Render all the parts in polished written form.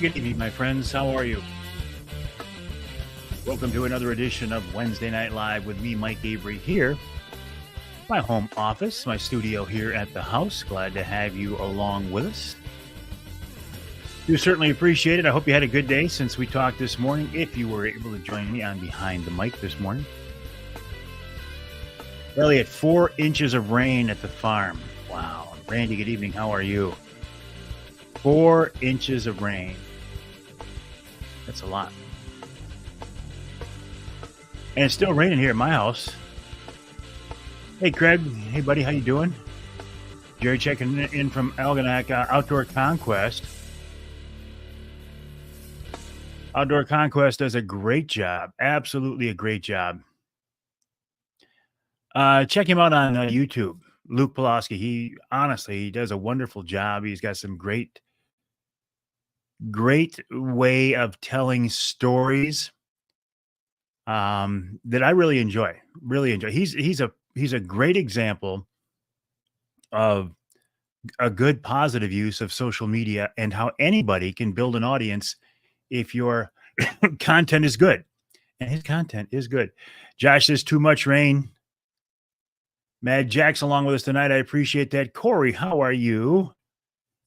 good evening, my friends. How are you? Welcome to another edition of Wednesday Night Live with me, Mike Avery, here. My home office, my studio here at the house. Glad to have you along with us. Do certainly appreciate it. I hope you had a good day since we talked this morning. If you were able to join me on Behind the Mic this morning. Elliot, 4 inches of rain at the farm. Wow. Randy, good evening. How are you? 4 inches of rain. That's a lot. And it's still raining here at my house. Hey, Craig. Hey, buddy. How you doing? Jerry checking in from Algonac Outdoor Conquest. Outdoor Conquest does a great job. Absolutely a great job. Check him out on YouTube. Luke Pulaski. He does a wonderful job. He's got some great way of telling stories that I really enjoy. He's a great example of a good positive use of social media and how anybody can build an audience if your content is good. And his content is good. Josh says too much rain. Mad Jack's along with us tonight. I appreciate that. Corey, how are you?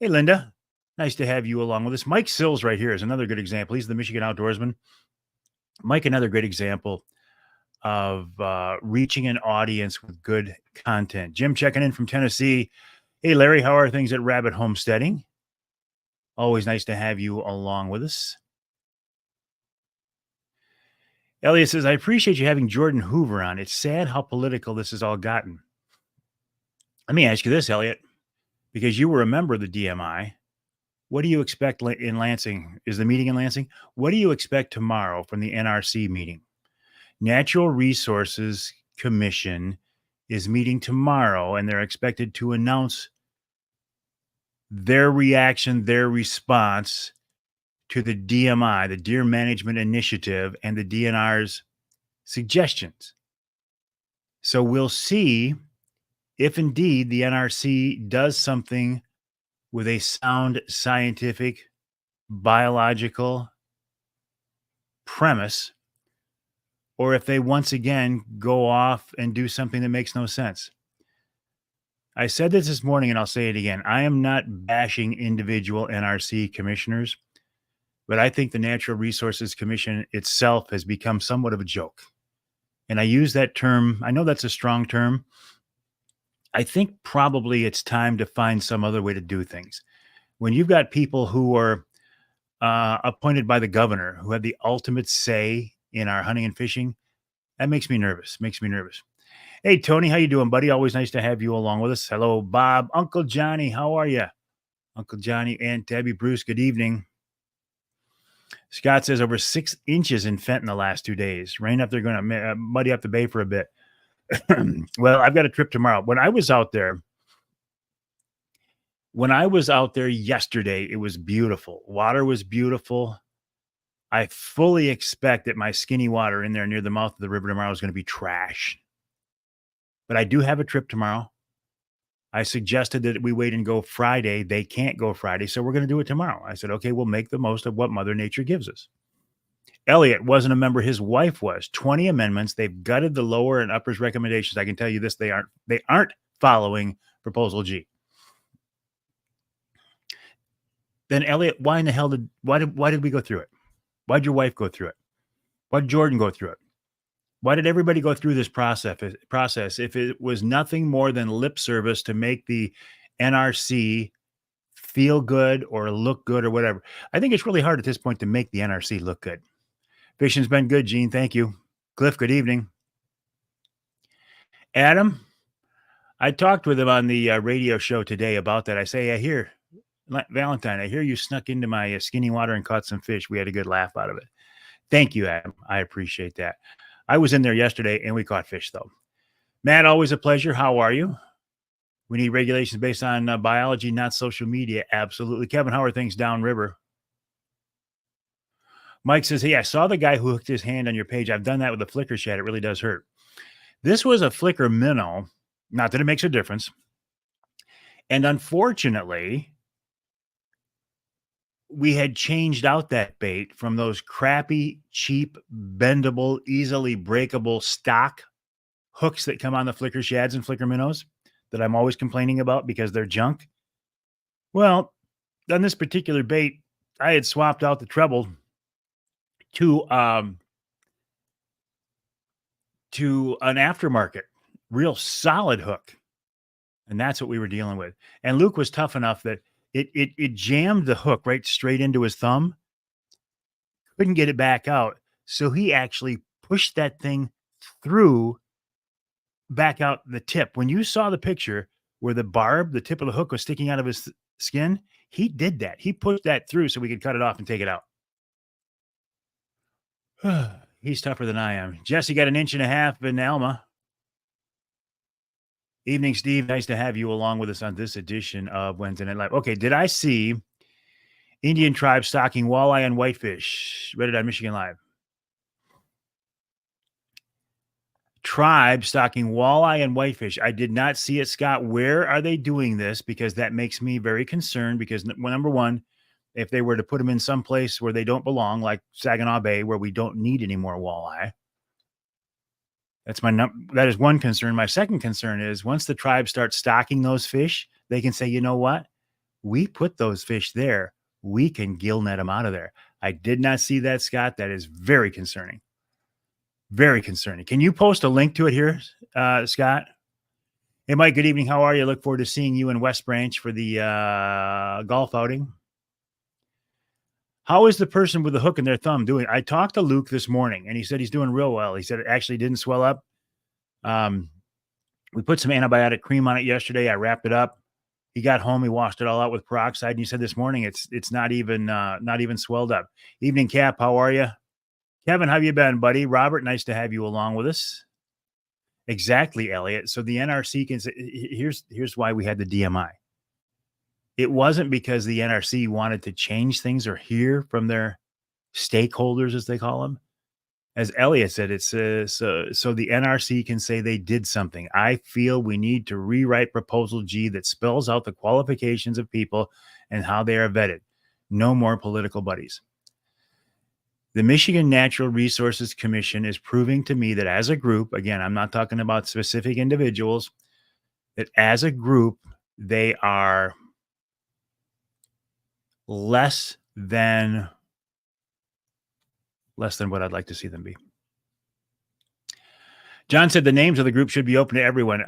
Hey, Linda. Nice to have you along with us. Mike Sills right here is another good example. He's the Michigan outdoorsman. Mike, another great example of reaching an audience with good content. Jim checking in from Tennessee. Hey, Larry, how are things at Rabbit Homesteading? Always nice to have you along with us. Elliot says, I appreciate you having Jordan Hoover on. It's sad how political this has all gotten. Let me ask you this, Elliot, because you were a member of the DMI. What do you expect in Lansing? Is the meeting in Lansing? What do you expect tomorrow from the NRC meeting? Natural Resources Commission is meeting tomorrow, and they're expected to announce their reaction, their response to the DMI, the Deer Management Initiative, and the DNR's suggestions. So we'll see if indeed the NRC does something with a sound scientific, biological premise, or if they once again go off and do something that makes no sense. I said this morning, and I'll say it again. I am not bashing individual NRC commissioners, but I think the Natural Resources Commission itself has become somewhat of a joke. And I use that term. I know that's a strong term. I think probably it's time to find some other way to do things. When you've got people who are appointed by the governor, who have the ultimate say in our hunting and fishing, that makes me nervous. Hey, Tony, how you doing, buddy? Always nice to have you along with us. Hello, Bob. Uncle Johnny, how are you? Uncle Johnny, Aunt Debbie, Bruce, good evening. Scott says over 6 inches in Fenton the last 2 days. Rain up there, going to muddy up the bay for a bit. Well, I've got a trip tomorrow. When I was out there yesterday, it was beautiful. Water was beautiful. I fully expect that my skinny water in there near the mouth of the river tomorrow is going to be trash. But I do have a trip tomorrow. I suggested that we wait and go Friday. They can't go Friday, so we're going to do it tomorrow. I said, okay, we'll make the most of what Mother Nature gives us. Elliot wasn't a member. His wife was. 20 amendments. They've gutted the lower and uppers recommendations. I can tell you this, they aren't following Proposal G. Then Elliot, why in the hell why did we go through it? Why did your wife go through it? Why did Jordan go through it? Why did everybody go through this process if it was nothing more than lip service to make the NRC feel good or look good or whatever? I think it's really hard at this point to make the NRC look good. Fishing's been good, Gene. Thank you. Cliff, good evening. Adam, I talked with him on the radio show today about that. I say, I hear, Valentine, I hear you snuck into my skinny water and caught some fish. We had a good laugh out of it. Thank you, Adam. I appreciate that. I was in there yesterday and we caught fish, though. Matt, always a pleasure. How are you? We need regulations based on biology, not social media. Absolutely. Kevin, how are things downriver? Mike says, hey, I saw the guy who hooked his hand on your page. I've done that with a flicker shad. It really does hurt. This was a flicker minnow. Not that it makes a difference. And unfortunately, we had changed out that bait from those crappy, cheap, bendable, easily breakable stock hooks that come on the flicker shads and flicker minnows that I'm always complaining about because they're junk. Well, on this particular bait, I had swapped out the treble to an aftermarket, real solid hook. And that's what we were dealing with. And Luke was tough enough that it jammed the hook right straight into his thumb. Couldn't get it back out. So he actually pushed that thing through back out the tip. When you saw the picture where the tip of the hook was sticking out of his skin, he did that. He pushed that through so we could cut it off and take it out. He's tougher than I am. Jesse got an inch and a half in Alma. Evening, Steve. Nice to have you along with us on this edition of Wednesday Night Live. Okay, did I see Indian tribe stocking walleye and whitefish? Read it on Michigan Live. Tribe stocking walleye and whitefish. I did not see it, Scott. Where are they doing this? Because that makes me very concerned. Because number one, if they were to put them in some place where they don't belong, like Saginaw Bay, where we don't need any more walleye, that is one concern. My second concern is once the tribe starts stocking those fish, they can say, you know what? We put those fish there. We can gill net them out of there. I did not see that, Scott. That is very concerning. Very concerning. Can you post a link to it here, Scott? Hey, Mike, good evening. How are you? Look forward to seeing you in West Branch for the golf outing. How is the person with the hook in their thumb doing? I talked to Luke this morning, and he said he's doing real well. He said it actually didn't swell up. We put some antibiotic cream on it yesterday. I wrapped it up. He got home. He washed it all out with peroxide. And he said this morning it's not even swelled up. Evening, Cap. How are you? Kevin, how have you been, buddy? Robert, nice to have you along with us. Exactly, Elliot. So the NRC can say, here's why we had the DMI. It wasn't because the NRC wanted to change things or hear from their stakeholders, as they call them. As Elliot said, it's so the NRC can say they did something. I feel we need to rewrite Proposal G that spells out the qualifications of people and how they are vetted. No more political buddies. The Michigan Natural Resources Commission is proving to me that as a group, again, I'm not talking about specific individuals, that as a group, they are less than what I'd like to see them be. John said the names of the group should be open to everyone.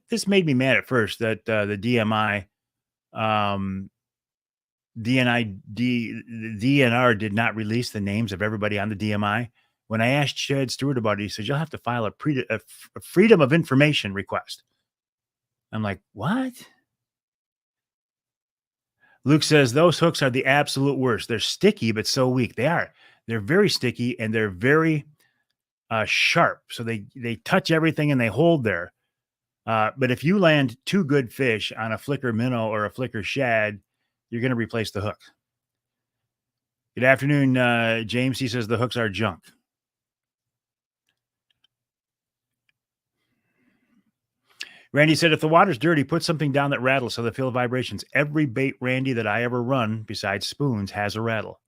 This made me mad at first that the DMI, DNR did not release the names of everybody on the DMI. When I asked Chad Stewart about it, he said, you'll have to file a freedom of information request. I'm like, what? Luke says, those hooks are the absolute worst. They're sticky, but so weak. They are. They're very sticky and they're very sharp. So they touch everything and they hold there. But if you land two good fish on a flicker minnow or a flicker shad, you're going to replace the hook. Good afternoon, James. He says the hooks are junk. Randy said, if the water's dirty, put something down that rattles so they feel vibrations. Every bait, Randy, that I ever run, besides spoons, has a rattle.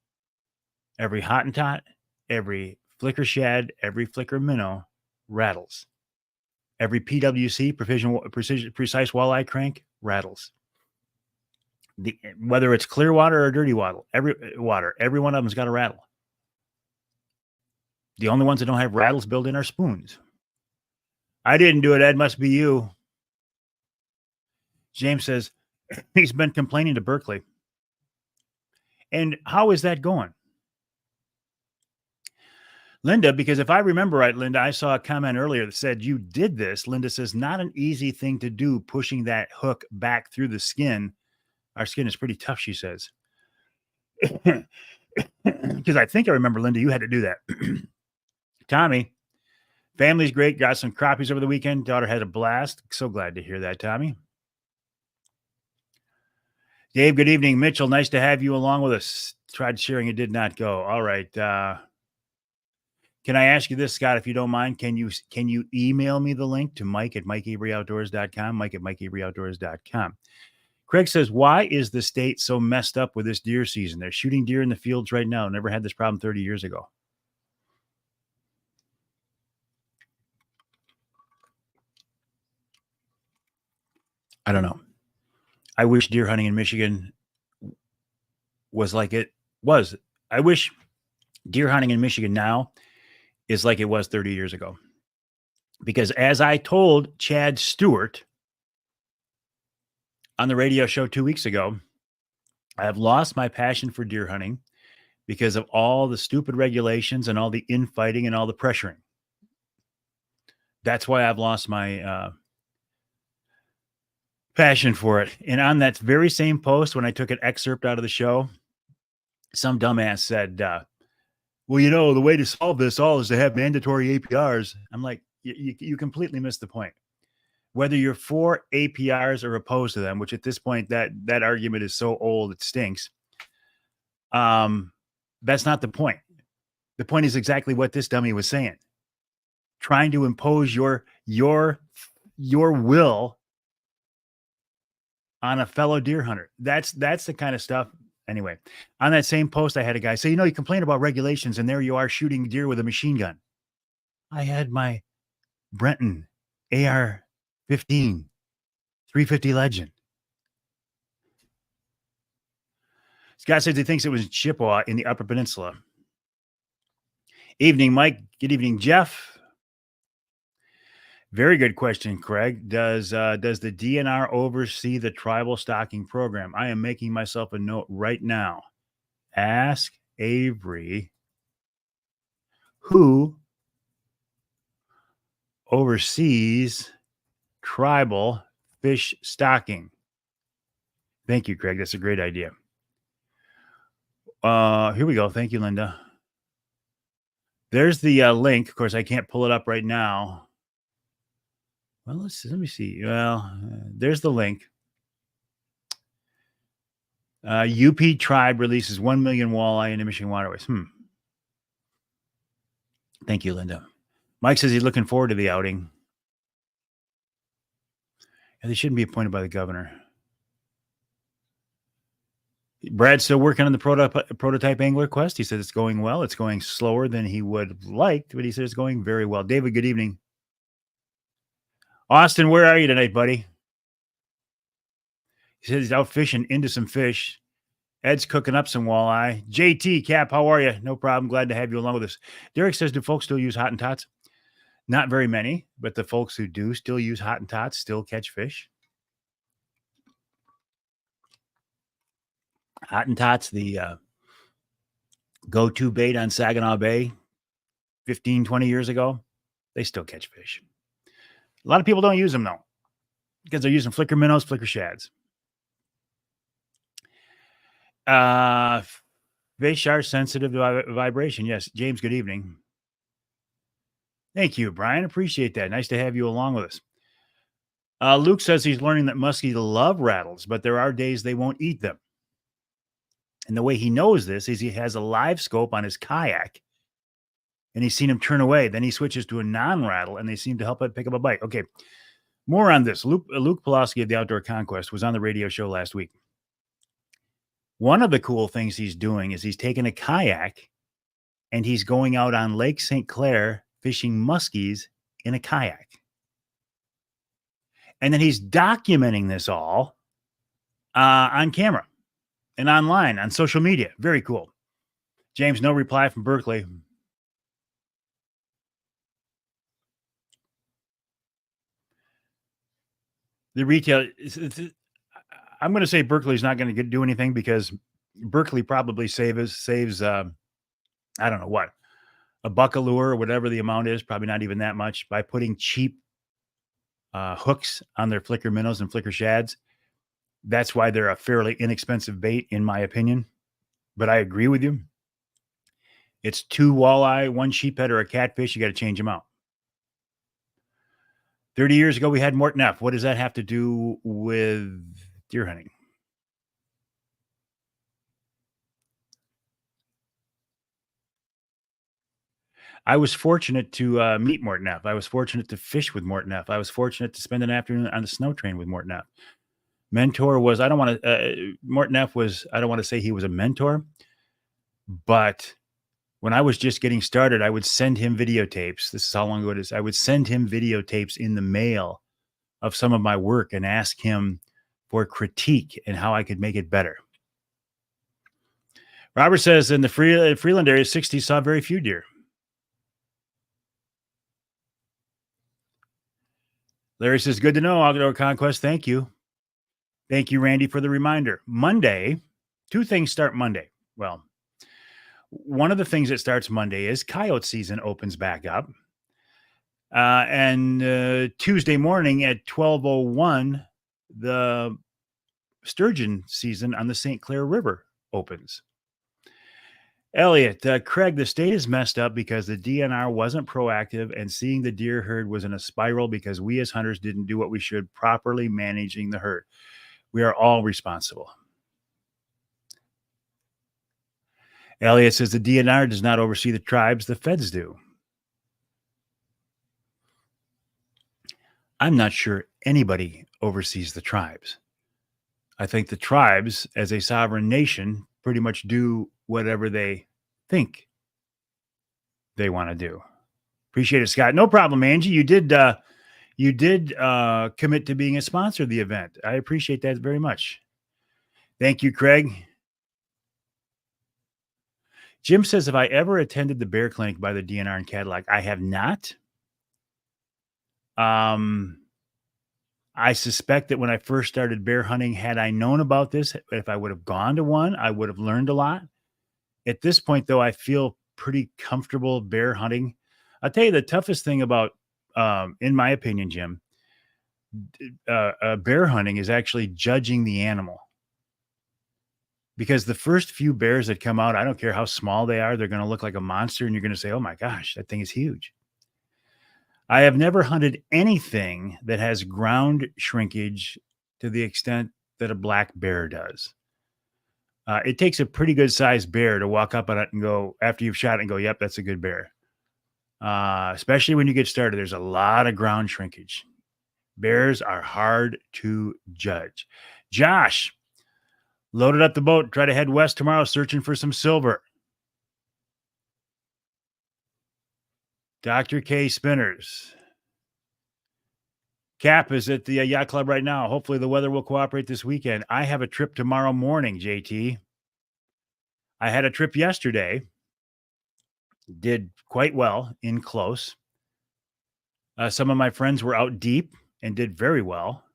Every Hottentot, every flicker shad, every flicker minnow rattles. Every PWC, precise walleye crank, rattles. Whether it's clear water or dirty water, every one of them's got a rattle. The only ones that don't have rattles built in are spoons. I didn't do it, Ed. Must be you. James says he's been complaining to Berkeley. And how is that going? Linda, because if I remember right, Linda, I saw a comment earlier that said you did this. Linda says, not an easy thing to do, pushing that hook back through the skin. Our skin is pretty tough, she says. Because I think I remember, Linda, you had to do that. Tommy, family's great. Got some crappies over the weekend. Daughter had a blast. So glad to hear that, Tommy. Dave, good evening. Mitchell, nice to have you along with us. Tried sharing, it did not go. All right. Can I ask you this, Scott, if you don't mind? Can you email me the link to Mike at MikeAveryOutdoors.com? Mike at MikeAveryOutdoors.com. Craig says, why is the state so messed up with this deer season? They're shooting deer in the fields right now. Never had this problem 30 years ago. I don't know. I wish deer hunting in Michigan was like it was. I wish deer hunting in Michigan now is like it was 30 years ago. Because as I told Chad Stewart on the radio show 2 weeks ago, I have lost my passion for deer hunting because of all the stupid regulations and all the infighting and all the pressuring. That's why I've lost my passion for it. And on that very same post, when I took an excerpt out of the show, some dumbass said, well, you know, the way to solve this all is to have mandatory APRs. I'm like, you completely missed the point. Whether you're for APRs or opposed to them, which at this point, that argument is so old, it stinks. That's not the point. The point is exactly what this dummy was saying. Trying to impose your will on a fellow deer hunter. That's the kind of stuff. Anyway, on that same post, I had a guy say, you know, you complain about regulations and there you are shooting deer with a machine gun. I had my Brenton AR-15 350 Legend. Scott says he thinks it was Chippewa in the Upper Peninsula. Evening, Mike. Good evening, Jeff. Very good question, Craig. Does the DNR oversee the tribal stocking program? I am making myself a note right now. Ask Avery who oversees tribal fish stocking. Thank you, Craig. That's a great idea. Here we go. Thank you, Linda. There's the link. Of course, I can't pull it up right now. Well, let me see. Well, there's the link. UP tribe releases 1 million walleye into Michigan waterways. Thank you, Linda. Mike says he's looking forward to the outing. And they shouldn't be appointed by the governor. Brad's still working on the prototype angler quest. He said it's going well. It's going slower than he would have liked, but he said it's going very well. David, good evening. Austin, where are you tonight, buddy? He says he's out fishing into some fish. Ed's cooking up some walleye. JT, Cap, how are you? No problem. Glad to have you along with us. Derek says, do folks still use Hottentots? Not very many, but the folks who do still use Hottentots still catch fish. Hottentots, the go-to bait on Saginaw Bay 15, 20 years ago, they still catch fish. A lot of people don't use them, though, because they're using flicker minnows, flicker shads. Fish are sensitive to vibration. Yes. James, good evening. Thank you, Brian. Appreciate that. Nice to have you along with us. Luke says he's learning that muskies love rattles, but there are days they won't eat them. And the way he knows this is he has a live scope on his kayak, and he's seen him turn away. Then he switches to a non-rattle, and they seem to help it pick up a bite. Okay, more on this. Luke Pulaski of the Outdoor Conquest was on the radio show last week. One of the cool things he's doing is he's taking a kayak, and he's going out on Lake St. Clair fishing muskies in a kayak. And then he's documenting this all on camera and online on social media. Very cool. James, no reply from Berkeley. The retail, I'm going to say Berkeley's not going to do anything because Berkeley probably saves I don't know what, $1 a lure or whatever the amount is, probably not even that much, by putting cheap hooks on their flicker minnows and flicker shads. That's why they're a fairly inexpensive bait, in my opinion. But I agree with you. It's 2 walleye, 1 sheephead, or a catfish. You got to change them out. 30 years ago, we had Morton F. What does that have to do with deer hunting? I was fortunate to meet Morton F. I was fortunate to fish with Morton F. I was fortunate to spend an afternoon on the snow train with Morton F. Mentor was, I don't want to, Morton F was, I don't want to say he was a mentor, but when I was just getting started, I would send him videotapes. This is how long ago it is. I would send him videotapes in the mail of some of my work and ask him for critique and how I could make it better. Robert says in the Freeland area, 60 saw very few deer. Larry says, good to know, Outdoor Conquest. Thank you. Thank you, Randy, for the reminder. Monday, two things start Monday. Well, one of the things that starts Monday is coyote season opens back up. And Tuesday morning at 12:01, the sturgeon season on the St. Clair River opens. Elliot, Craig, the state is messed up because the DNR wasn't proactive and seeing the deer herd was in a spiral because we as hunters didn't do what we should, properly managing the herd. We are all responsible. Elliot says the DNR does not oversee the tribes, the feds do. I'm not sure anybody oversees the tribes. I think the tribes, as a sovereign nation, pretty much do whatever they think they want to do. Appreciate it, Scott. No problem, Angie. You did commit to being a sponsor of the event. I appreciate that very much. Thank you, Craig. Jim says, have I ever attended the bear clinic by the DNR in Cadillac? I have not. I suspect that when I first started bear hunting, had I known about this, if I would have gone to one, I would have learned a lot. At this point, though, I feel pretty comfortable bear hunting. I'll tell you the toughest thing about, in my opinion, Jim, bear hunting is actually judging the animal. Because the first few bears that come out, I don't care how small they are, they're going to look like a monster, and you're going to say, oh my gosh, that thing is huge. I have never hunted anything that has ground shrinkage to the extent that a black bear does. It takes a pretty good sized bear to walk up on it and go, after you've shot it, and go, yep, that's a good bear. Especially when you get started, there's a lot of ground shrinkage. Bears are hard to judge. Josh, loaded up the boat, try to head west tomorrow, searching for some silver. Dr. K Spinners. Cap is at the yacht club right now. Hopefully the weather will cooperate this weekend. I have a trip tomorrow morning, JT. I had a trip yesterday. Did quite well in close. Some of my friends were out deep and did very well.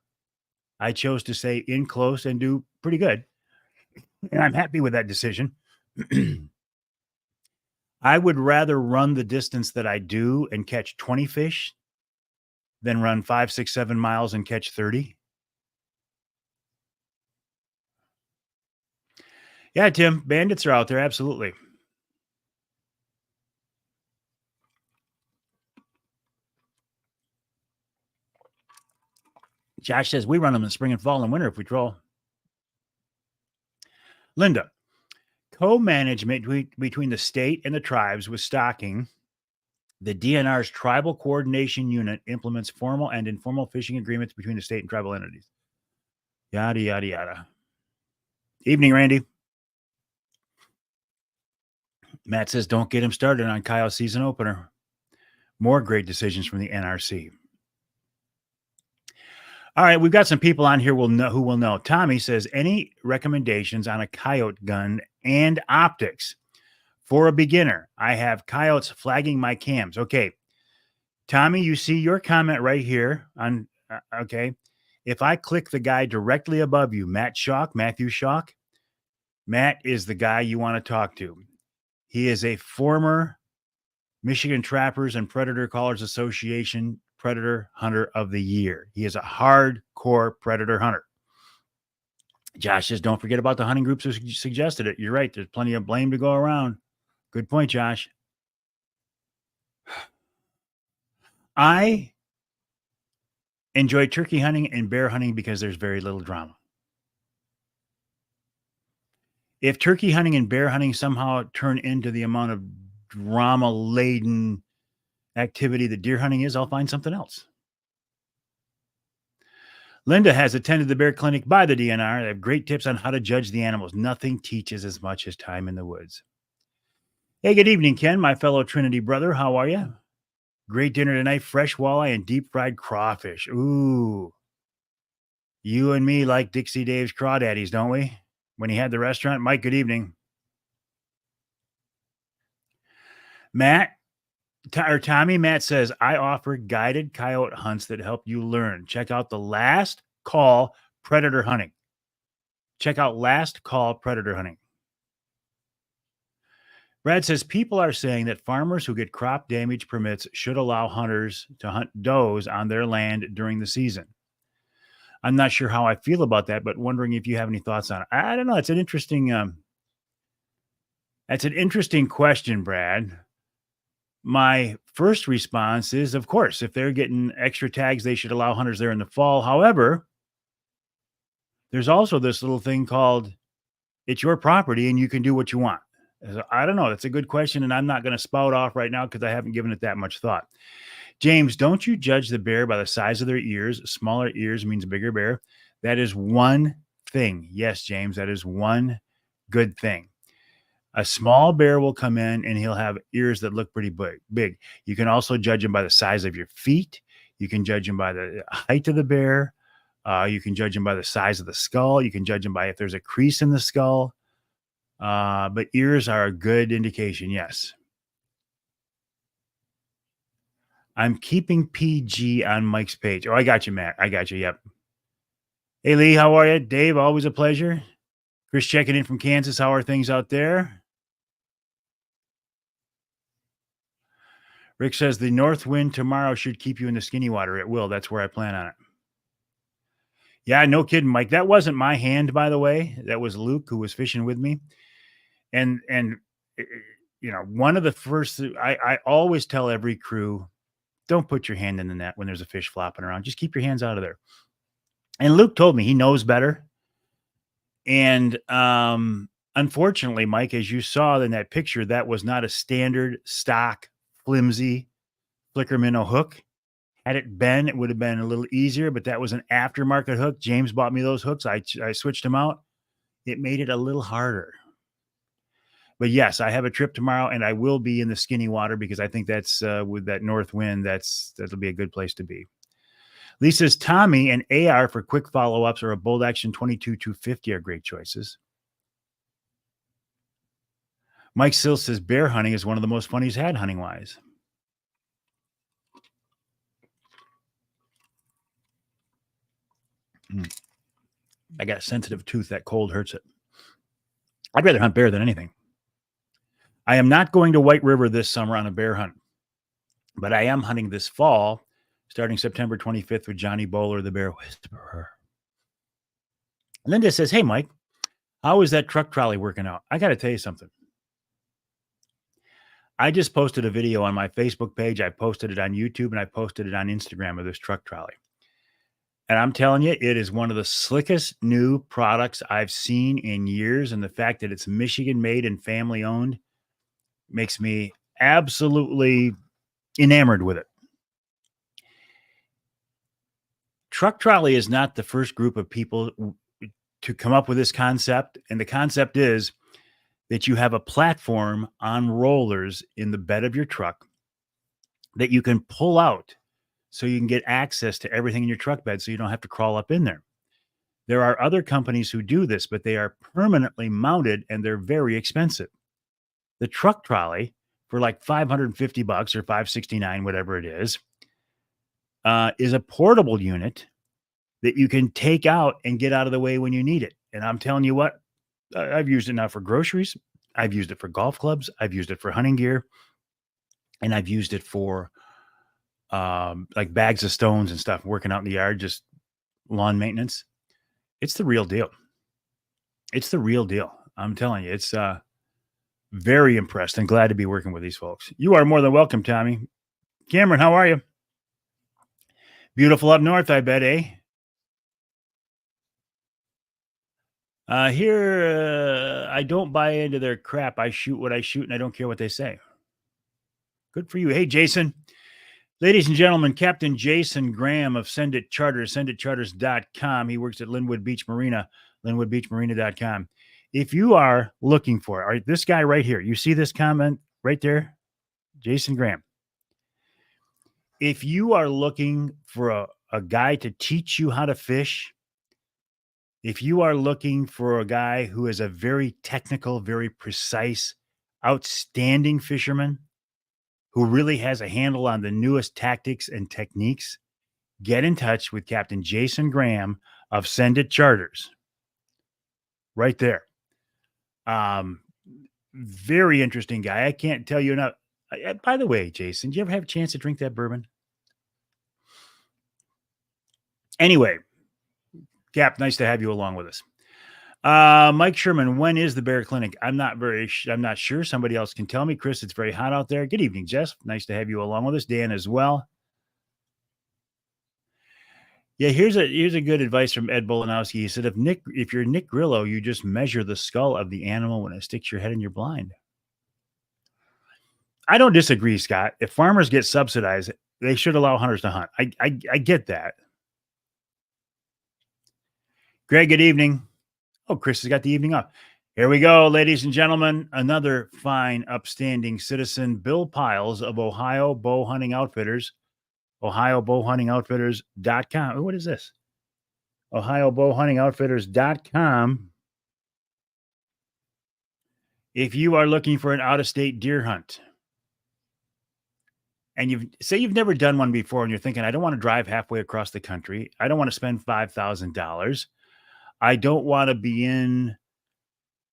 I chose to stay in close and do pretty good. And I'm happy with that decision. I would rather run the distance that I do and catch 20 fish than run 5, 6, 7 miles and catch 30. Yeah, Tim, bandits are out there. Absolutely. Josh says we run them in spring and fall and winter if we troll. Linda, co-management between the state and the tribes with stocking. The DNR's Tribal Coordination Unit implements formal and informal fishing agreements between the state and tribal entities. Yada, yada, yada. Evening, Randy. Matt says, don't get him started on Kyle season opener. More great decisions from the NRC. All right, we've got some people on here who will know. Tommy says, any recommendations on a coyote gun and optics? For a beginner, I have coyotes flagging my cams. Okay. Tommy, you see your comment right here on, okay. If I click the guy directly above you, Matthew Schock, Matt is the guy you want to talk to. He is a former Michigan Trappers and Predator Callers Association Predator Hunter of the Year. He is a hardcore predator hunter. Josh says, don't forget about the hunting groups who suggested it. You're right. There's plenty of blame to go around. Good point, Josh. I enjoy turkey hunting and bear hunting because there's very little drama. If turkey hunting and bear hunting somehow turn into the amount of drama-laden activity that deer hunting is, I'll find something else. Linda has attended the bear clinic by the DNR. They have great tips on how to judge the animals. Nothing teaches as much as time in the woods. Hey, good evening, Ken, my fellow Trinity brother. How are you? Great dinner tonight, fresh walleye and deep fried crawfish. Ooh, you and me like Dixie Dave's crawdaddies, don't we? When he had the restaurant. Mike, good evening. Matt, Tommy, Matt says, I offer guided coyote hunts that help you learn. Check out the Last Call Predator Hunting. Check out Last Call Predator Hunting. Brad says people are saying that farmers who get crop damage permits should allow hunters to hunt does on their land during the season. I'm not sure how I feel about that, but wondering if you have any thoughts on it. I don't know. It's an interesting. That's an interesting question, Brad. My first response is, of course, if they're getting extra tags, they should allow hunters there in the fall. However, there's also this little thing called it's your property and you can do what you want. So I don't know. That's a good question, and I'm not going to spout off right now because I haven't given it that much thought. James, don't you judge the bear by the size of their ears? Smaller ears means a bigger bear. That is one thing. Yes, James, that is one good thing. A small bear will come in and he'll have ears that look pretty big. You can also judge him by the size of your feet. You can judge him by the height of the bear. You can judge him by the size of the skull. You can judge him by if there's a crease in the skull. But ears are a good indication, yes. I'm keeping PG on Mike's page. Oh, I got you, Matt. I got you. Yep. Hey, Lee, how are you? Dave, always a pleasure. Chris checking in from Kansas. How are things out there? Rick says the north wind tomorrow should keep you in the skinny water. It will. That's where I plan on it. Yeah, no kidding, Mike. That wasn't my hand, by the way. That was Luke who was fishing with me. And you know, one of the first, I always tell every crew, don't put your hand in the net when there's a fish flopping around. Just keep your hands out of there. And Luke told me he knows better. And unfortunately, Mike, as you saw in that picture, that was not a standard stock flimsy flicker minnow hook. Had it been, it would have been a little easier, but that was an aftermarket hook. James bought me those hooks. I switched them out. It made it a little harder. But yes, I have a trip tomorrow, and I will be in the skinny water because I think that's with that north wind, that'll be a good place to be. Lee says Tommy and AR for quick follow-ups or a bolt action 22-250 are great choices. Mike Sill says bear hunting is one of the most fun he's had hunting-wise. I got a sensitive tooth. That cold hurts it. I'd rather hunt bear than anything. I am not going to White River this summer on a bear hunt, but I am hunting this fall, starting September 25th with Johnny Bowler, the Bear Whisperer. Linda says, hey, Mike, how is that truck trolley working out? I got to tell you something. I just posted a video on my Facebook page. I posted it on YouTube, and I posted it on Instagram of this truck trolley. And I'm telling you, it is one of the slickest new products I've seen in years. And the fact that it's Michigan made and family owned makes me absolutely enamored with it. Truck trolley is not the first group of people to come up with this concept. And the concept is that you have a platform on rollers in the bed of your truck that you can pull out so you can get access to everything in your truck bed so you don't have to crawl up in there. There are other companies who do this, but they are permanently mounted and they're very expensive. The truck trolley for like $550 or $569, whatever it is a portable unit that you can take out and get out of the way when you need it. And I'm telling you what, I've used it now for groceries. I've used it for golf clubs. I've used it for hunting gear. And I've used it for like bags of stones and stuff, working out in the yard, just lawn maintenance. It's the real deal. It's the real deal. I'm telling you, it's very impressed and glad to be working with these folks. You are more than welcome, Tommy. Cameron, how are you? Beautiful up north, I bet, eh? Here, I don't buy into their crap. I shoot what I shoot, and I don't care what they say. Good for you. Hey, Jason. Ladies and gentlemen, Captain Jason Graham of Send It Charters, senditcharters.com. He works at Linwood Beach Marina, linwoodbeachmarina.com. If you are looking for, all right, this guy right here, you see this comment right there? Jason Graham. If you are looking for a guy to teach you how to fish, if you are looking for a guy who is a very technical, very precise, outstanding fisherman who really has a handle on the newest tactics and techniques, get in touch with Captain Jason Graham of Send It Charters. Right there. Very interesting guy. I can't tell you enough. By the way, Jason, do you ever have a chance to drink that bourbon? Anyway, Cap, nice to have you along with us. Mike Sherman, when is the bear clinic? I'm not sure. Somebody else can tell me. Chris, it's very hot out there. Good evening, Jess. Nice to have you along with us. Dan as well. Yeah, here's a good advice from Ed Bolanowski. He said, if you're Nick Grillo, you just measure the skull of the animal when it sticks your head in your blind. I don't disagree, Scott. If farmers get subsidized, they should allow hunters to hunt. I get that. Greg, good evening. Oh, Chris has got the evening off. Here we go, ladies and gentlemen. Another fine, upstanding citizen, Bill Piles of Ohio Bow Hunting Outfitters, ohiobowhuntingoutfitters.com. What is this? ohiobowhuntingoutfitters.com. If you are looking for an out-of-state deer hunt, and you've never done one before, and you're thinking, I don't want to drive halfway across the country. I don't want to spend $5,000. I don't want to be in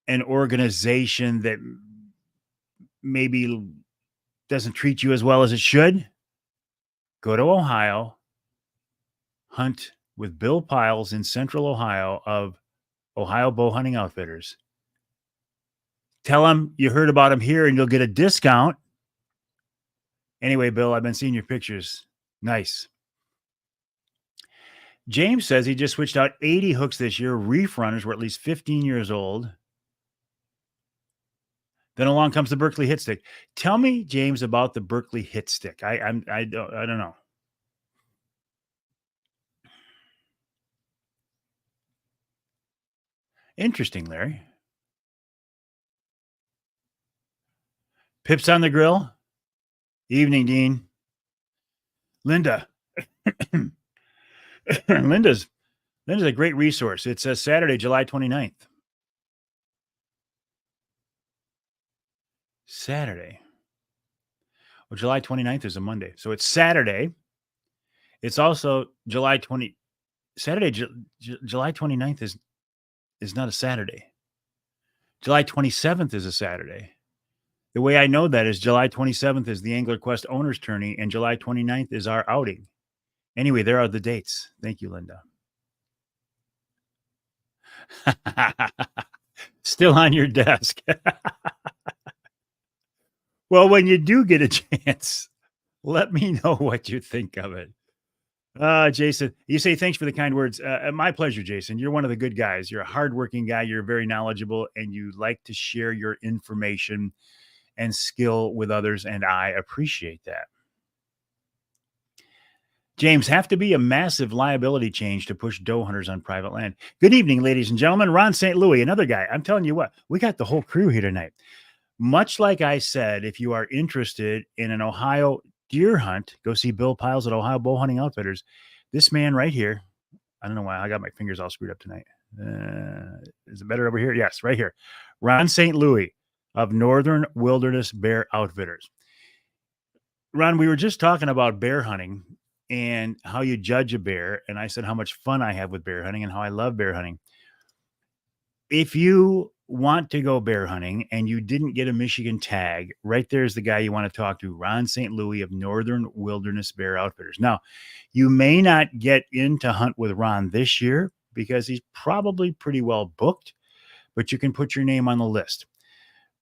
an organization that maybe doesn't treat you as well as it should. Go to Ohio, hunt with Bill Piles in Central Ohio of Ohio Bow Hunting Outfitters. Tell him you heard about him here and you'll get a discount. Anyway, Bill, I've been seeing your pictures. Nice. James says he just switched out 80 hooks this year. Reef runners were at least 15 years old. Then along comes the Berkeley hit stick. Tell me, James, about the Berkeley hit stick. I don't know. Interesting, Larry. Pips on the grill. Evening, Dean. Linda. Linda's a great resource. It's a Saturday, July 29th. Saturday. Well, July 29th is a Monday. So it's Saturday. It's also July 20. Saturday, July 29th is not a Saturday. July 27th is a Saturday. The way I know that is July 27th is the Angler Quest Owners Tourney, and July 29th is our outing. Anyway, there are the dates. Thank you, Linda. Still on your desk. Well, when you do get a chance, let me know what you think of it. Jason, you say thanks for the kind words. My pleasure, Jason. You're one of the good guys. You're a hardworking guy. You're very knowledgeable, and you like to share your information and skill with others, and I appreciate that. James, have to be a massive liability change to push doe hunters on private land. Good evening, ladies and gentlemen. Ron St. Louis, another guy. I'm telling you what, we got the whole crew here tonight. Much like I said, if you are interested in an Ohio deer hunt, go see Bill Piles at Ohio Bow Hunting Outfitters. This man right here, I don't know why I got my fingers all screwed up tonight. Is it better over here? Yes, right here. Ron St. Louis of Northern Wilderness Bear Outfitters. Ron, we were just talking about bear hunting and how you judge a bear. And I said how much fun I have with bear hunting and how I love bear hunting. If you want to go bear hunting and you didn't get a Michigan tag, right there's the guy you want to talk to, Ron St. Louis of Northern Wilderness Bear Outfitters. Now, you may not get in to hunt with Ron this year because he's probably pretty well booked, but you can put your name on the list.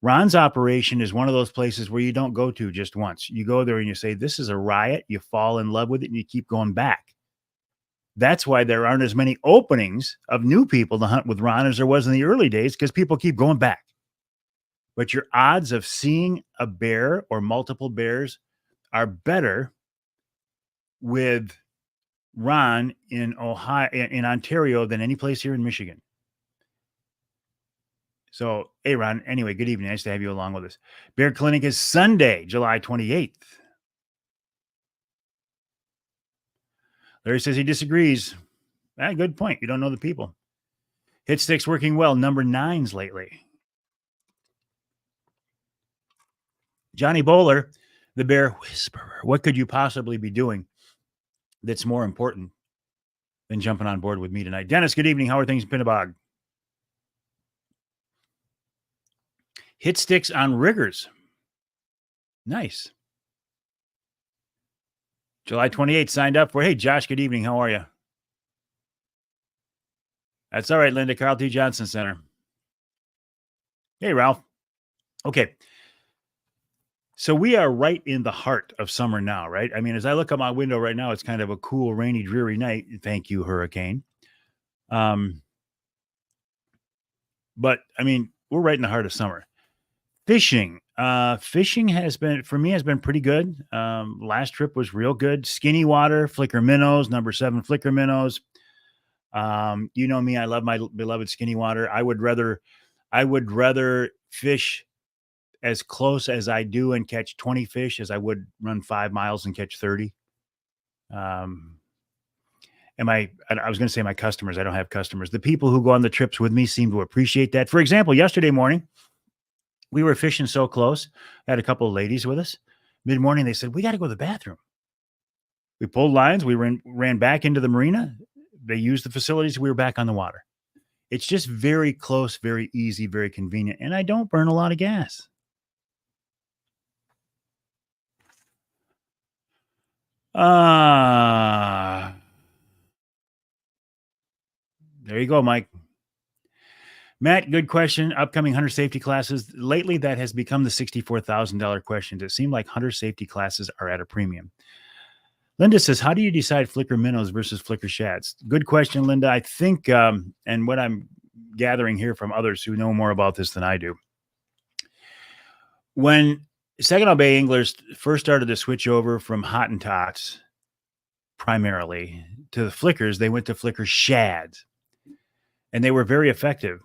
Ron's operation is one of those places where you don't go to just once. You go there and you say, this is a riot. You fall in love with it and you keep going back. That's why there aren't as many openings of new people to hunt with Ron as there was in the early days, because people keep going back. But your odds of seeing a bear or multiple bears are better with Ron in Ontario than any place here in Michigan. So, hey, Ron. Anyway, good evening. Nice to have you along with us. Bear Clinic is Sunday, July 28th. Larry says he disagrees. Good point. You don't know the people. Hit sticks working well. Number 9s lately. Johnny Bowler, the Bear Whisperer. What could you possibly be doing that's more important than jumping on board with me tonight? Dennis, good evening. How are things in Pinnabog? Hit sticks on riggers. Nice. July 28th signed up for. Hey, Josh, good evening. How are you? That's all right, Linda. Carl T. Johnson Center. Hey, Ralph. Okay. So we are right in the heart of summer now, right? I mean, as I look out my window right now, it's kind of a cool, rainy, dreary night. Thank you, hurricane. But I mean, we're right in the heart of summer. Fishing. Fishing has been pretty good. Last trip was real good. Skinny water, flicker minnows, number 7 flicker minnows. You know me, I love my beloved skinny water. I would rather fish as close as I do and catch 20 fish as I would run 5 miles and catch 30. I was going to say my customers. I don't have customers. The people who go on the trips with me seem to appreciate that. For example, yesterday morning, we were fishing so close. I had a couple of ladies with us. Mid-morning, they said, we got to go to the bathroom. We pulled lines. We ran back into the marina. They used the facilities. We were back on the water. It's just very close, very easy, very convenient. And I don't burn a lot of gas. There you go, Mike. Matt, good question. Upcoming hunter safety classes. Lately, that has become the $64,000 question. It seemed like hunter safety classes are at a premium. Linda says, how do you decide flicker minnows versus flicker shads? Good question, Linda. I think, and what I'm gathering here from others who know more about this than I do, when Saginaw Bay anglers first started to switch over from Hottentots primarily to the flickers, they went to flicker shads. And they were very effective.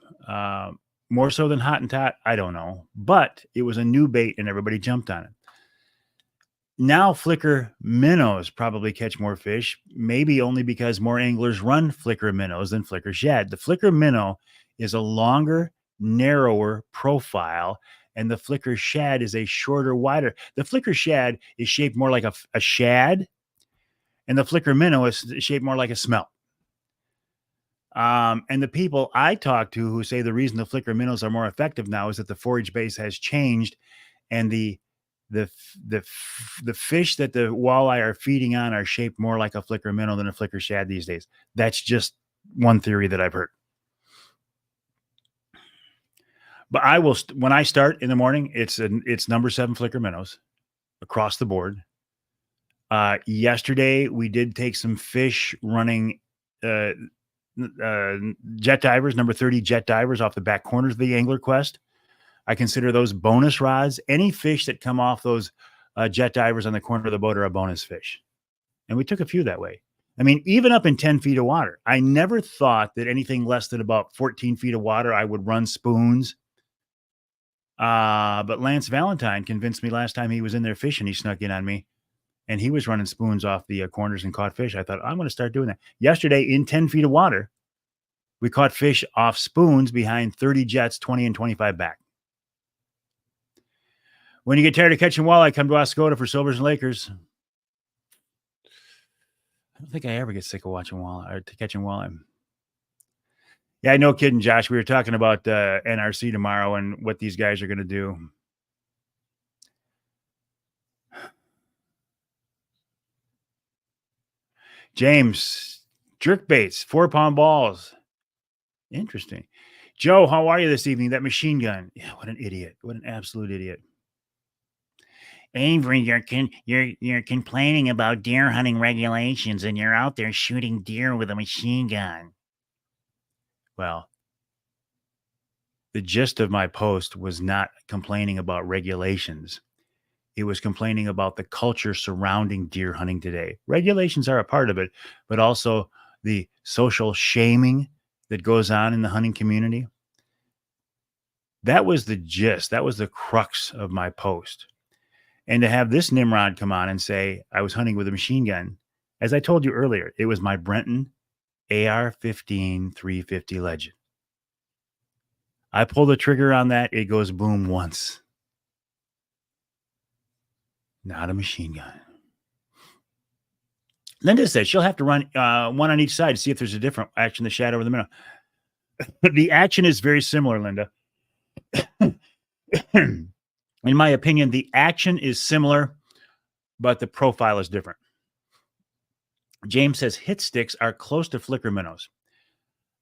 More so than Hottentot, I don't know. But it was a new bait and everybody jumped on it. Now flicker minnows probably catch more fish, maybe only because more anglers run flicker minnows than flicker shad. The flicker minnow is a longer, narrower profile, and the flicker shad is a shorter, wider. The flicker shad is shaped more like a shad, and the flicker minnow is shaped more like a smelt. And the people I talk to who say the reason the flicker minnows are more effective now is that the forage base has changed, and the fish that the walleye are feeding on are shaped more like a flicker minnow than a flicker shad these days. That's just one theory that I've heard. But I will when I start in the morning, it's number 7 flicker minnows across the board. Yesterday we did take some fish running jet divers, number 30 jet divers off the back corners of the Angler Quest. I consider those bonus rods. Any fish that come off those jet divers on the corner of the boat are a bonus fish. And we took a few that way. I mean, even up in 10 feet of water, I never thought that anything less than about 14 feet of water, I would run spoons. But Lance Valentine convinced me last time he was in there fishing, he snuck in on me. And he was running spoons off the corners and caught fish. I thought, I'm going to start doing that. Yesterday, in 10 feet of water, we caught fish off spoons behind 30 jets, 20 and 25 back. When you get tired of catching walleye, come to Oscoda for Silvers and Lakers. I don't think I ever get sick of watching walleye or catching walleye. Yeah, no kidding, Josh. We were talking about NRC tomorrow and what these guys are going to do. James, jerk baits, 4-pound balls. Interesting. Joe, how are you this evening? That machine gun. Yeah, what an idiot. What an absolute idiot. Avery, you're complaining about deer hunting regulations and you're out there shooting deer with a machine gun. Well, the gist of my post was not complaining about regulations. It was complaining about the culture surrounding deer hunting today. Regulations are a part of it, but also the social shaming that goes on in the hunting community. That was the gist. That was the crux of my post. And to have this Nimrod come on and say, I was hunting with a machine gun, as I told you earlier, it was my Brenton AR-15 350 Legend. I pull the trigger on that, it goes boom once. Not a machine gun. Linda says she'll have to run one on each side to see if there's a different action, the shadow or the minnow. The action is very similar, Linda. In my opinion, the action is similar, but the profile is different. James says hit sticks are close to flicker minnows.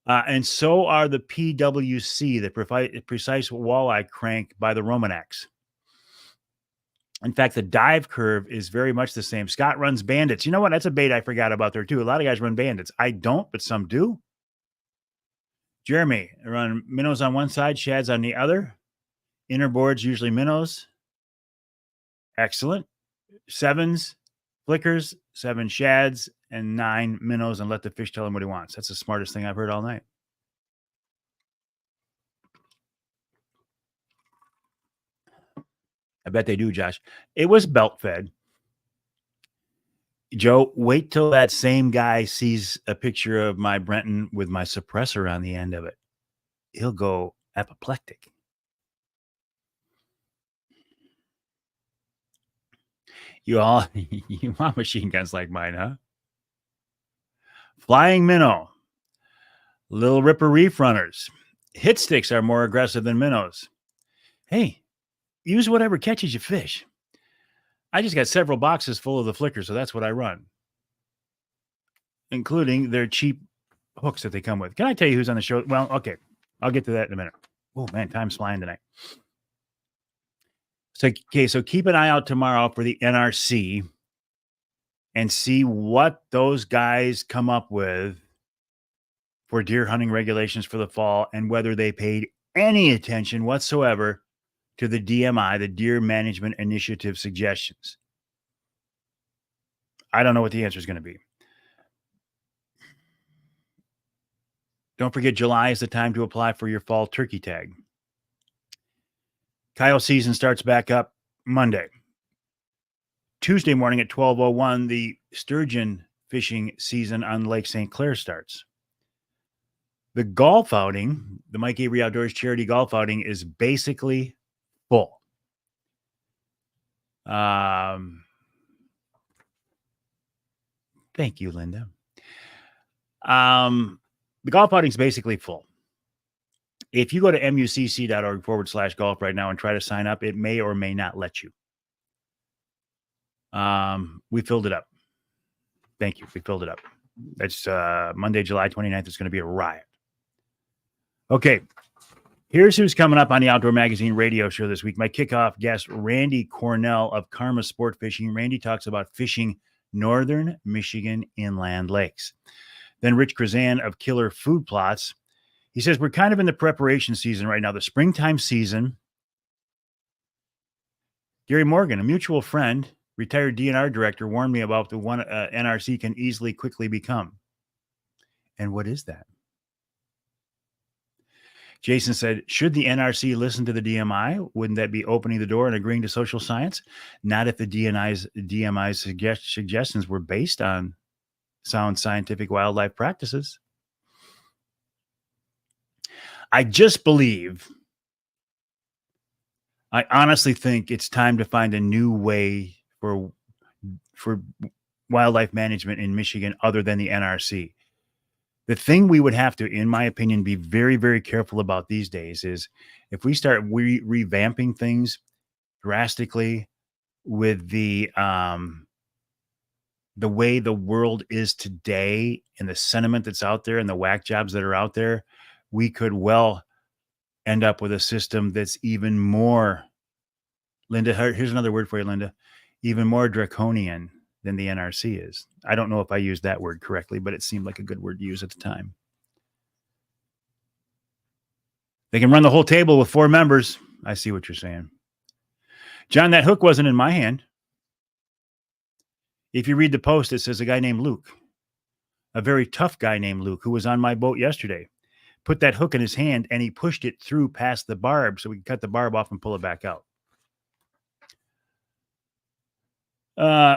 And so are the PWC, the precise walleye crank by the Romanex. In fact, the dive curve is very much the same. Scott runs bandits. You know what? That's a bait I forgot about there too. A lot of guys run bandits. I don't, but some do. Jeremy, run minnows on one side, shads on the other. Inner boards, usually minnows. Excellent. 7s, flickers, 7 shads, and 9 minnows, and let the fish tell him what he wants. That's the smartest thing I've heard all night. I bet they do, Josh. It was belt fed. Joe, wait till that same guy sees a picture of my Brenton with my suppressor on the end of it. He'll go apoplectic. You want machine guns like mine, huh? Flying minnow. Little Ripper reef runners. Hit sticks are more aggressive than minnows. Hey, use whatever catches you fish. I just got several boxes full of the flickers, so that's what I run, including their cheap hooks that they come with. Can I tell you who's on the show? Well, okay. I'll get to that in a minute. Oh, man, time's flying tonight. So keep an eye out tomorrow for the NRC and see what those guys come up with for deer hunting regulations for the fall and whether they paid any attention whatsoever to the DMI, the Deer Management Initiative suggestions. I don't know what the answer is going to be. Don't forget, July is the time to apply for your fall turkey tag. Coyote season starts back up Monday. Tuesday morning at 12:01, the sturgeon fishing season on Lake St. Clair starts. The golf outing, the Mike Avery Outdoors Charity Golf Outing, is basically full. Thank you, Linda. The golf outing is basically full. If you go to mucc.org/golf right now and try to sign up, it may or may not let you. We filled it up. Thank you. We filled it up. That's Monday, July 29th. It's going to be a riot. Okay. Here's who's coming up on the Outdoor Magazine radio show this week. My kickoff guest, Randy Cornell of Karma Sport Fishing. Randy talks about fishing northern Michigan inland lakes. Then Rich Krazan of Killer Food Plots. He says we're kind of in the preparation season right now, the springtime season. Gary Morgan, a mutual friend, retired DNR director, warned me about the one NRC can quickly become. And what is that? Jason said, should the NRC listen to the DMI? Wouldn't that be opening the door and agreeing to social science? Not if the DMI's suggestions were based on sound scientific wildlife practices. I honestly think it's time to find a new way for wildlife management in Michigan other than the NRC. The thing we would have to, in my opinion, be very, very careful about these days is if we start revamping things drastically with the way the world is today and the sentiment that's out there and the whack jobs that are out there, we could well end up with a system that's even more, Linda, here's another word for you, Linda, even more draconian than the NRC is. I don't know if I used that word correctly, but it seemed like a good word to use at the time. They can run the whole table with 4 members. I see what you're saying. John, that hook wasn't in my hand. If you read the post, it says a guy named Luke, a very tough guy named Luke, who was on my boat yesterday, put that hook in his hand and he pushed it through past the barb so we could cut the barb off and pull it back out.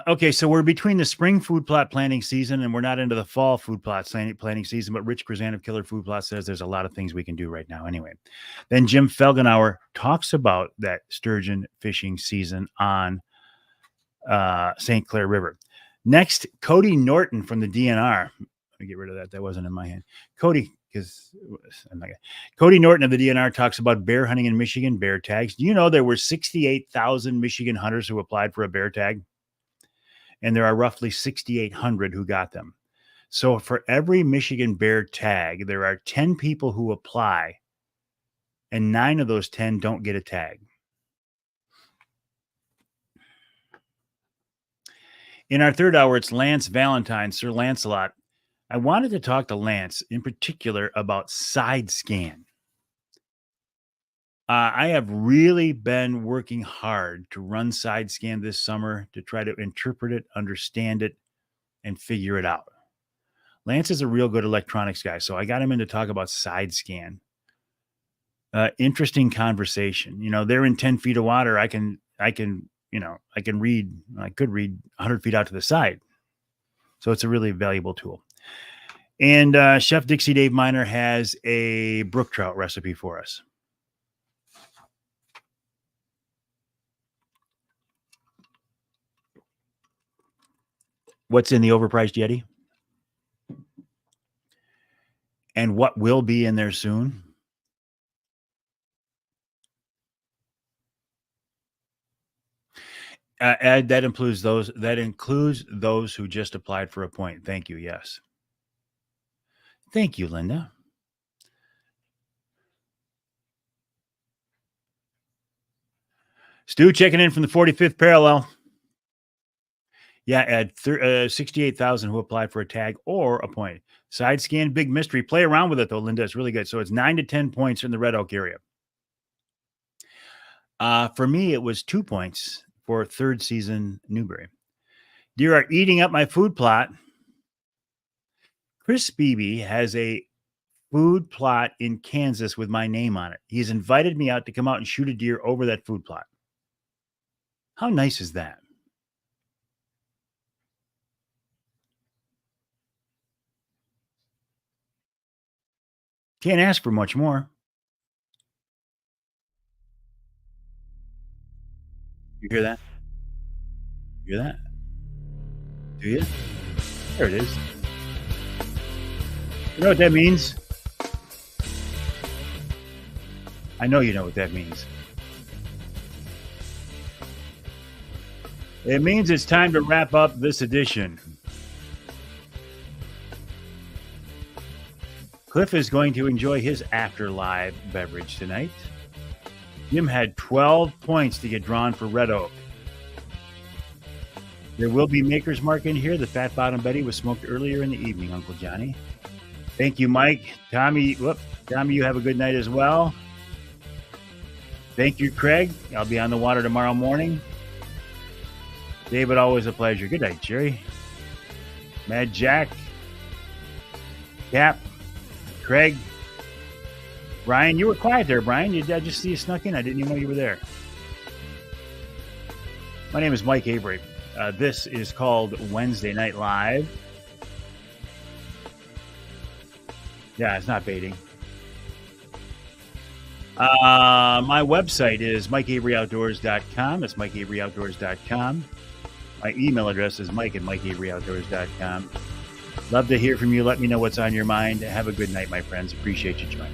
Okay, so we're between the spring food plot planting season and we're not into the fall food plot planting season, but Rich Grzan of Killer Food Plot says there's a lot of things we can do right now anyway. Then Jim Felgenauer talks about that sturgeon fishing season on St. Clair River. Next, Cody Norton from the DNR. Let me get rid of that. That wasn't in my hand. Cody Norton of the DNR talks about bear hunting in Michigan, bear tags. Do you know there were 68,000 Michigan hunters who applied for a bear tag? And there are roughly 6,800 who got them. So for every Michigan bear tag, there are 10 people who apply, and 9 of those 10 don't get a tag. In our third hour, it's Lance Valentine, Sir Lancelot. I wanted to talk to Lance in particular about side scan. I have really been working hard to run side scan this summer to try to interpret it, understand it, and figure it out. Lance is a real good electronics guy, so I got him in to talk about side scan. Interesting conversation. You know, they're in 10 feet of water. I could read 100 feet out to the side. So it's a really valuable tool. And Chef Dixie Dave Miner has a brook trout recipe for us. What's in the overpriced Yeti? And what will be in there soon? Ed, that includes those who just applied for a point. Thank you. Yes. Thank you, Linda. Stu checking in from the 45th parallel. Yeah, Ed, 68,000 who applied for a tag or a point. Side scan, big mystery. Play around with it, though, Linda. It's really good. So it's 9 to 10 points in the Red Oak area. For me, it was 2 points for third season Newberry. Deer are eating up my food plot. Chris Beebe has a food plot in Kansas with my name on it. He's invited me out to come out and shoot a deer over that food plot. How nice is that? Can't ask for much more. You hear that? You hear that? Do you? There it is. You know what that means? I know you know what that means. It means it's time to wrap up this edition. Cliff is going to enjoy his after live beverage tonight. Jim had 12 points to get drawn for Red Oak. There will be Maker's Mark in here. The Fat Bottom Betty was smoked earlier in the evening, Uncle Johnny. Thank you, Mike. Tommy, you have a good night as well. Thank you, Craig. I'll be on the water tomorrow morning. David, always a pleasure. Good night, Jerry. Mad Jack. Cap. Craig. Brian, you were quiet there, Brian. I just see you snuck in. I didn't even know you were there. My name is Mike Avery. This is called Wednesday Night Live. Yeah, it's not baiting. My website is MikeAveryOutdoors.com. It's MikeAveryOutdoors.com. My email address is Mike@MikeAveryOutdoors.com. Love to hear from you. Let me know what's on your mind. Have a good night, my friends. Appreciate you joining.